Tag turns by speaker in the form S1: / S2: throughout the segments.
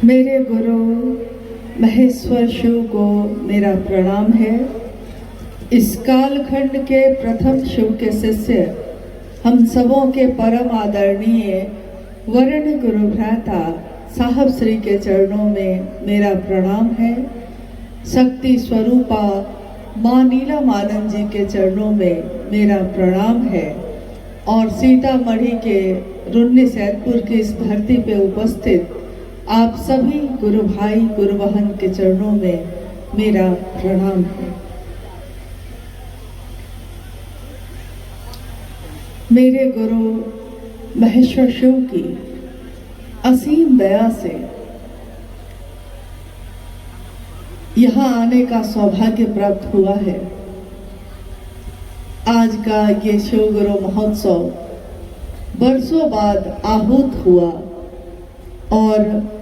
S1: मेरे गुरु महेश्वर शिव को मेरा प्रणाम है। इस कालखंड के प्रथम शिव के शिष्य हम सबों के परम आदरणीय वर्ण गुरु भ्राता साहब श्री के चरणों में मेरा प्रणाम है। शक्ति स्वरूपा माँ नीलमानंद जी के चरणों में मेरा प्रणाम है और सीतामढ़ी के रुन्नी सैदपुर की इस धरती पे उपस्थित आप सभी गुरु भाई गुरु बहन के चरणों में मेरा प्रणाम है। मेरे गुरु महेश्वर शिव की असीम दया से यहाँ आने का सौभाग्य प्राप्त हुआ है। आज का ये शिव गुरु महोत्सव बरसों बाद आहूत हुआ और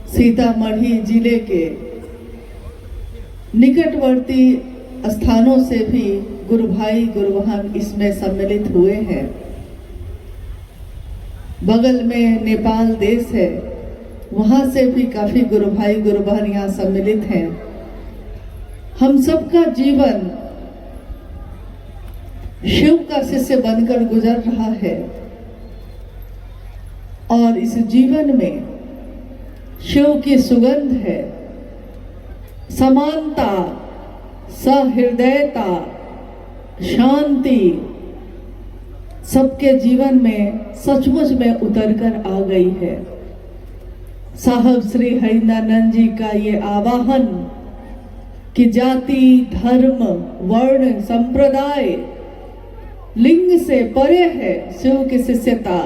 S1: सीतामढ़ी जिले के निकटवर्ती स्थानों से भी गुरु भाई गुरु बहन इसमें सम्मिलित हुए हैं। बगल में नेपाल देश है, वहां से भी काफी गुरु भाई गुरु बहन यहाँ सम्मिलित हैं। हम सबका जीवन शिव का शिष्य बनकर गुजर रहा है और इस जीवन में शिव की सुगंध है। समानता, सहृदयता, शांति सबके जीवन में सचमुच में उतरकर आ गई है। साहब श्री हरिनानंद जी का ये आवाहन कि जाति, धर्म, वर्ण, संप्रदाय, लिंग से परे है शिव की शिष्यता।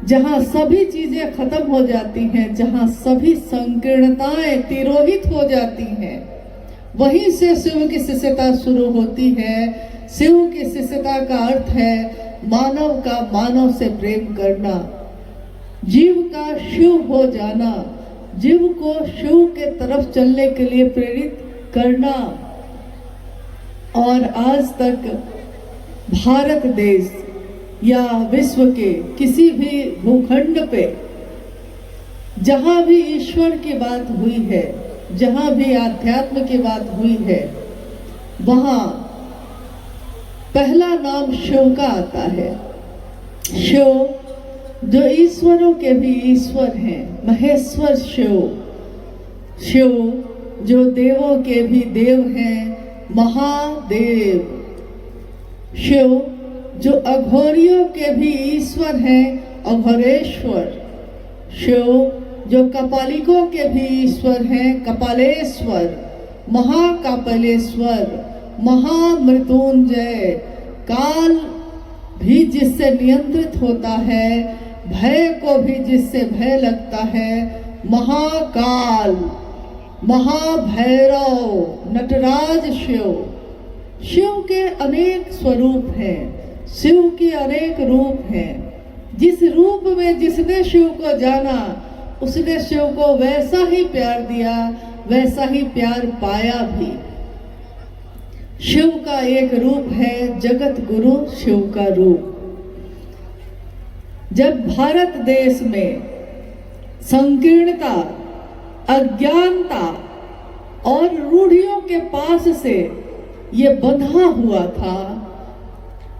S1: जहाँ सभी चीजें खत्म हो जाती हैं, जहाँ सभी संकीर्णताएं तिरोहित हो जाती हैं, वहीं से शिव की शिष्यता शुरू होती है। शिव की शिष्यता का अर्थ है मानव का मानव से प्रेम करना, जीव का शिव हो जाना, जीव को शिव के तरफ चलने के लिए प्रेरित करना। और आज तक भारत देश या विश्व के किसी भी भूखंड पे जहां भी ईश्वर की बात हुई है, जहां भी आध्यात्म की बात हुई है, वहां पहला नाम शिव का आता है। शिव जो ईश्वरों के भी ईश्वर हैं, महेश्वर शिव। शिव जो देवों के भी देव हैं, महादेव। शिव जो अघोरियों के भी ईश्वर हैं, अघोरेश्वर। शिव जो कपालिकों के भी ईश्वर हैं, कपालेश्वर, महाकापलेश्वर, महामृत्युंजय। काल भी जिससे नियंत्रित होता है, भय को भी जिससे भय लगता है, महाकाल, महाभैरव, नटराज शिव। शिव के अनेक स्वरूप हैं, शिव के अनेक रूप हैं। जिस रूप में जिसने शिव को जाना, उसने शिव को वैसा ही प्यार दिया, वैसा ही प्यार पाया भी। शिव का एक रूप है जगत गुरु शिव का रूप। जब भारत देश में संकीर्णता, अज्ञानता और रूढ़ियों के पास से ये बंधा हुआ था,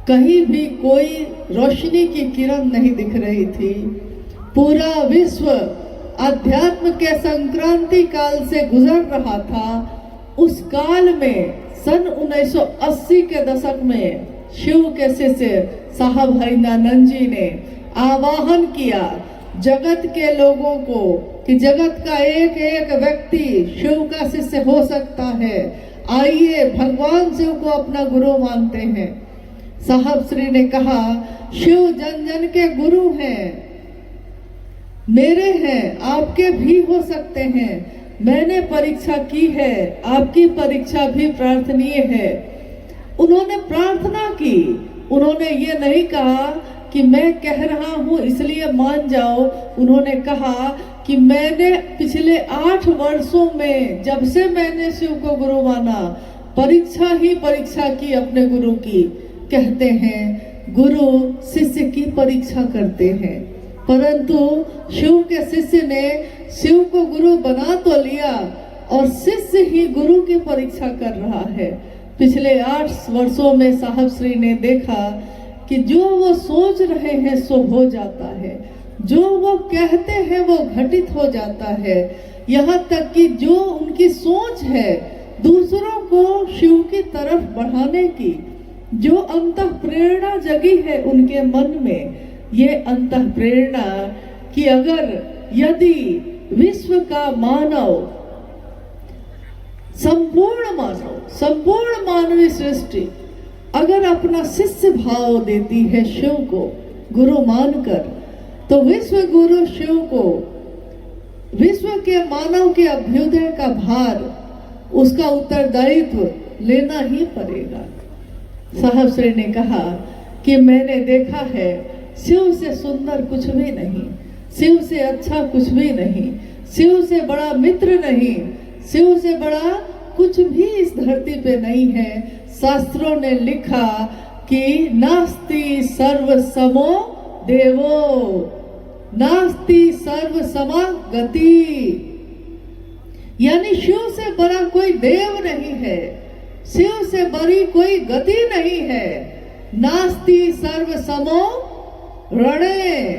S1: कहीं भी कोई रोशनी की किरण नहीं दिख रही थी। पूरा विश्व अध्यात्म के संक्रांति काल से गुजर रहा था। उस काल में सन 1980 के दशक में शिव के शिष्य साहब हरिनानंद जी ने आवाहन किया जगत के लोगों को कि जगत का एक एक व्यक्ति शिव का शिष्य हो सकता है। आइए भगवान शिव को अपना गुरु मानते हैं। साहब श्री ने कहा शिव जन जन के गुरु हैं, मेरे हैं, आपके भी हो सकते हैं। मैंने परीक्षा की है, आपकी परीक्षा भी प्रार्थनीय है। उन्होंने प्रार्थना की, उन्होंने ये नहीं कहा कि मैं कह रहा हूं इसलिए मान जाओ। उन्होंने कहा कि मैंने पिछले 8 वर्षों में जब से मैंने शिव को गुरु माना, परीक्षा ही परीक्षा की अपने गुरु की। कहते हैं गुरु शिष्य की परीक्षा करते हैं, परंतु शिव के शिष्य ने शिव को गुरु बना तो लिया और शिष्य ही गुरु की परीक्षा कर रहा है। पिछले 8 वर्षों में साहब श्री ने देखा कि जो वो सोच रहे हैं सो हो जाता है, जो वो कहते हैं वो घटित हो जाता है। यहाँ तक कि जो उनकी सोच है दूसरों को शिव की तरफ बढ़ाने की, जो अंतः प्रेरणा जगी है उनके मन में, ये अंतः प्रेरणा कि अगर यदि विश्व का मानव, संपूर्ण मानवीय सृष्टि अगर अपना शिष्य भाव देती है शिव को गुरु मानकर, तो विश्व गुरु शिव को विश्व के मानव के अभ्युदय का भार, उसका उत्तरदायित्व लेना ही पड़ेगा। साहब श्री ने कहा कि मैंने देखा है शिव से सुंदर कुछ भी नहीं, शिव से अच्छा कुछ भी नहीं, शिव से बड़ा मित्र नहीं, शिव से बड़ा कुछ भी इस धरती पे नहीं है। शास्त्रों ने लिखा कि नास्ति सर्व समो देवो, नास्ति सर्व समा गति, यानी शिव से बड़ा कोई देव नहीं है, शिव से बड़ी कोई गति नहीं है। नास्ति सर्व समो रणे,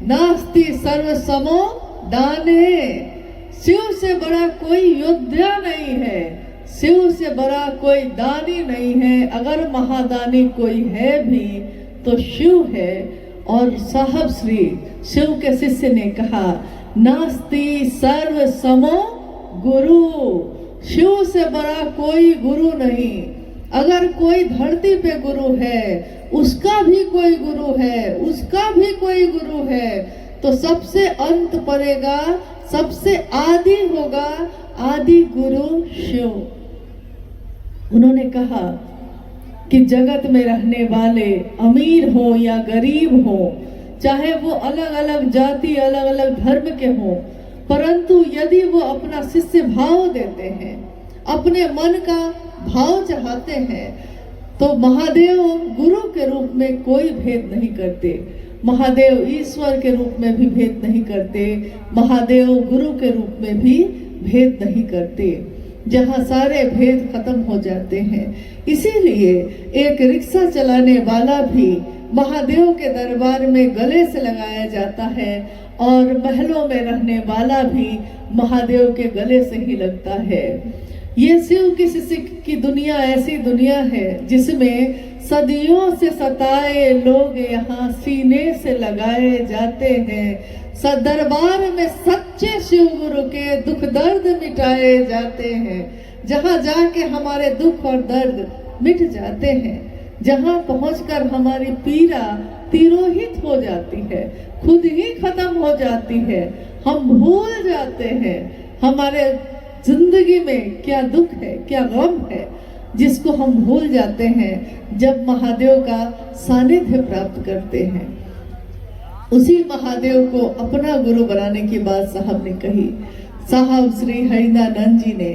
S1: नास्ति सर्व समो दाने, शिव से बड़ा कोई योद्धा नहीं है, शिव से बड़ा कोई दानी नहीं है। अगर महादानी कोई है भी तो शिव है। और साहब श्री शिव के शिष्य ने कहा नास्ति सर्व समो गुरु, शिव से बड़ा कोई गुरु नहीं। अगर कोई धरती पे गुरु है, उसका भी कोई गुरु है, उसका भी कोई गुरु है, तो सबसे अंत पड़ेगा, सबसे आदि होगा आदि गुरु शिव। उन्होंने कहा कि जगत में रहने वाले अमीर हो या गरीब हो, चाहे वो अलग अलग जाति अलग अलग धर्म के हो, परंतु यदि वो अपना शिष्य भाव देते हैं, अपने मन का भाव चाहते हैं, तो महादेव गुरु के रूप में कोई भेद नहीं करते, महादेव ईश्वर के रूप में भी भेद नहीं करते, महादेव गुरु के रूप में भी भेद नहीं करते, जहाँ सारे भेद खत्म हो जाते हैं। इसीलिए एक रिक्शा चलाने वाला भी महादेव के दरबार में गले से लगाया जाता है और महलों में रहने वाला भी महादेव के गले से ही लगता है। ये शिव की शिष्य की दुनिया ऐसी दुनिया है जिसमें सदियों से सताए लोग यहाँ सीने से लगाए जाते हैं। दरबार में सच्चे शिव गुरु के दुख दर्द मिटाए जाते हैं, जहाँ जाके हमारे दुख और दर्द मिट जाते हैं, जहाँ पहुंचकर हमारी पीड़ा तिरोहित हो जाती है, खुद ही खत्म हो जाती है। हम भूल जाते हैं हमारे जिंदगी में क्या दुख है, क्या गम है, जिसको हम भूल जाते हैं जब महादेव का सानिध्य प्राप्त करते हैं। उसी महादेव को अपना गुरु बनाने की बात साहब ने कही। साहब श्री हरिनानंद जी ने,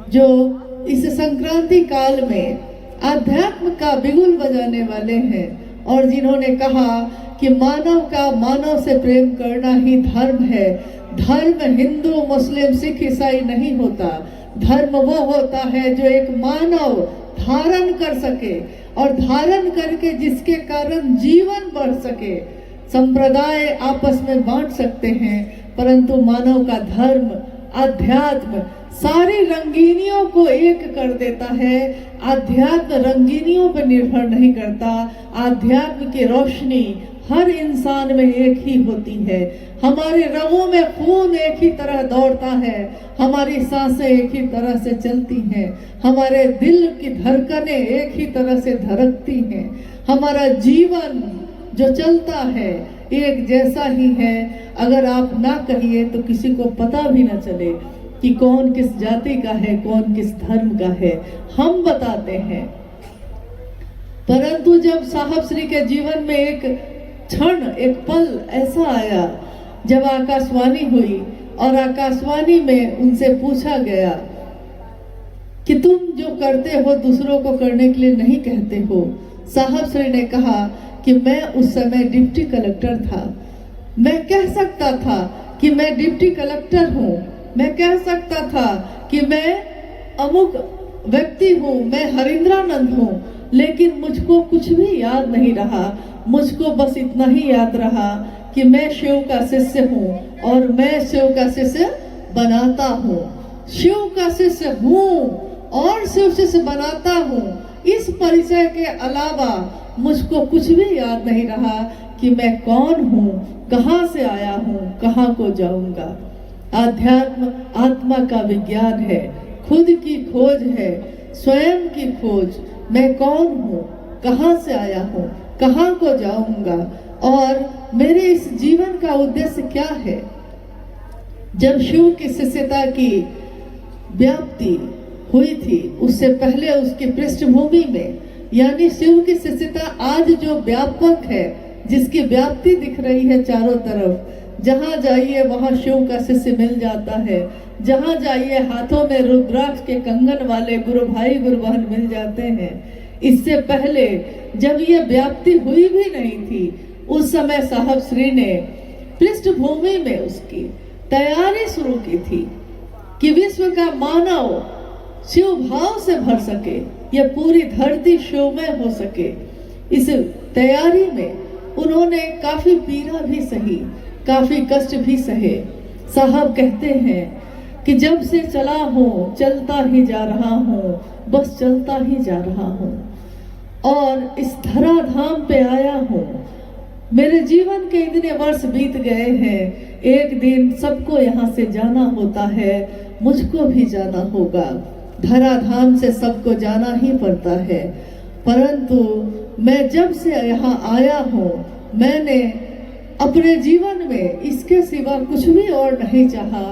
S1: जो इस संक्रांति काल में आध्यात्म का बिगुल बजाने वाले हैं और जिन्होंने कहा कि मानव का मानव से प्रेम करना ही धर्म है। धर्म हिंदू मुस्लिम सिख ईसाई नहीं होता, धर्म वो होता है जो एक मानव धारण कर सके और धारण करके जिसके कारण जीवन बढ़ सके। संप्रदाय आपस में बांट सकते हैं, परंतु मानव का धर्म अध्यात्म सारी रंगीनियों को एक कर देता है। अध्यात्म रंगीनियों पर निर्भर नहीं करता, अध्यात्म की रोशनी हर इंसान में एक ही होती है। हमारे रगों में खून एक ही तरह दौड़ता है, हमारी सांसें एक ही तरह से चलती हैं, हमारे दिल की धड़कनें एक ही तरह से धड़कती हैं, हमारा जीवन जो चलता है एक जैसा ही है। अगर आप ना कहिए तो किसी को पता भी ना चले कि कौन किस जाति का है, कौन किस धर्म का है, हम बताते हैं। परंतु जब साहब श्री के जीवन में एक क्षण, एक पल ऐसा आया जब आकाशवाणी हुई और आकाशवाणी में उनसे पूछा गया कि तुम जो करते हो दूसरों को करने के लिए नहीं कहते हो। साहब श्री ने कहा कि मैं उस समय डिप्टी कलेक्टर था, मैं कह सकता था कि मैं डिप्टी कलेक्टर हूँ, मैं कह सकता था कि मैं अमुक व्यक्ति हूँ, मैं हरिंद्रानंद हूँ, लेकिन मुझको कुछ भी याद नहीं रहा। मुझको बस इतना ही याद रहा कि मैं शिव का शिष्य हूँ और मैं शिव का शिष्य बनाता हूँ, शिव का शिष्य हूँ और शिव शिष्य बनाता हूँ। इस परिचय के अलावा मुझको कुछ भी याद नहीं रहा कि मैं कौन हूँ, कहाँ से आया हूँ, कहाँ को जाऊंगा। आध्यात्म आत्मा का विज्ञान है, खुद की खोज है, स्वयं की खोज। मैं कौन हूँ, कहाँ से आया हूँ, कहाँ को जाऊंगा और मेरे इस जीवन का उद्देश्य क्या है। जब शिव की शिष्यता की व्याप्ति हुई थी, उससे पहले उसकी पृष्ठभूमि में, यानी शिव की शिष्यता आज जो व्यापक है, जिसकी व्याप्ति दिख रही है चारों तरफ, जहाँ जाइए वहाँ शिव का शिष्य मिल जाता है, जहाँ जाइए हाथों में रुद्राक्ष के कंगन वाले गुरु भाई गुरु बहन मिल जाते हैं। इससे पहले जब ये व्याप्ति हुई भी नहीं थी, उस समय साहब श्री ने पृष्ठभूमि में उसकी तैयारी शुरू की थी कि विश्व का मानव शिव भाव से भर सके, यह पूरी धरती शिवमय हो सके। इस तैयारी में उन्होंने काफी पीड़ा भी सही, काफी कष्ट भी सहे। साहब कहते हैं कि जब से चला हूँ चलता ही जा रहा हूँ, बस चलता ही जा रहा हूँ और इस धराधाम पे आया हूँ। मेरे जीवन के इतने वर्ष बीत गए हैं, एक दिन सबको यहाँ से जाना होता है, मुझको भी जाना होगा। धराधाम से सबको जाना ही पड़ता है, परंतु मैं जब से यहाँ आया हूँ, मैंने अपने जीवन में इसके सिवा कुछ भी और नहीं चाहा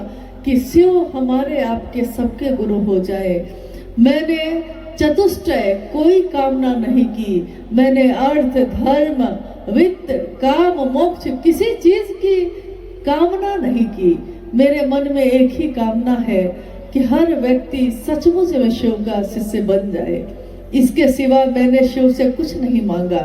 S1: कि शिव हमारे आपके सबके गुरु हो जाए। मैंने चतुष्टय कोई कामना नहीं की, मैंने अर्थ धर्म वित्त काम मोक्ष किसी चीज की कामना नहीं की। मेरे मन में एक ही कामना है कि हर व्यक्ति सचमुच में शिव का शिष्य बन जाए। इसके सिवा मैंने शिव से कुछ नहीं मांगा।